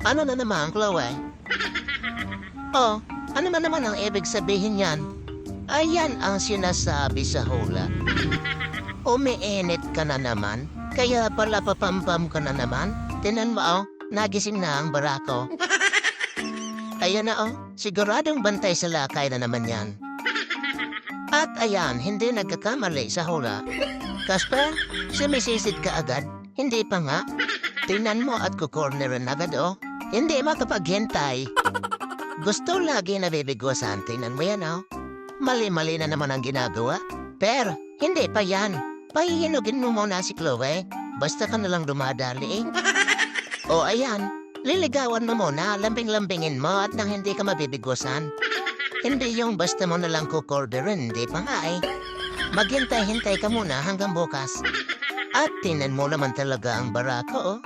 Ano na naman, Chloe? Oh, ano man naman ang ibig sabihin yan? Ayan ang sinasabi sa hula. Umiinit ka na naman, kaya pala papampam ka na naman. Tinan mo, nagising na ang barako. Ayan na, siguradong bantay sa lakay na naman yan. At ayan, hindi nagkakamali sa hula. Kasper, sumisisid ka agad? Hindi pa nga. Tingnan mo at kukorneran agad, Hindi makapaghintay. Gusto lagi nabibigwasan, tingnan mo yan, Mali-mali na naman ang ginagawa. Pero, hindi pa yan. Pahihinugin mo muna si Chloe. Basta ka nalang dumadali, O ayan, liligawan mo muna, lambing-lambingin mo at nang hindi ka mabibigwasan. Hindi yung basta mo nalang kukorderin, hindi pa nga Maghintay-hintay ka muna hanggang bukas. At tinan mo naman talaga ang barako,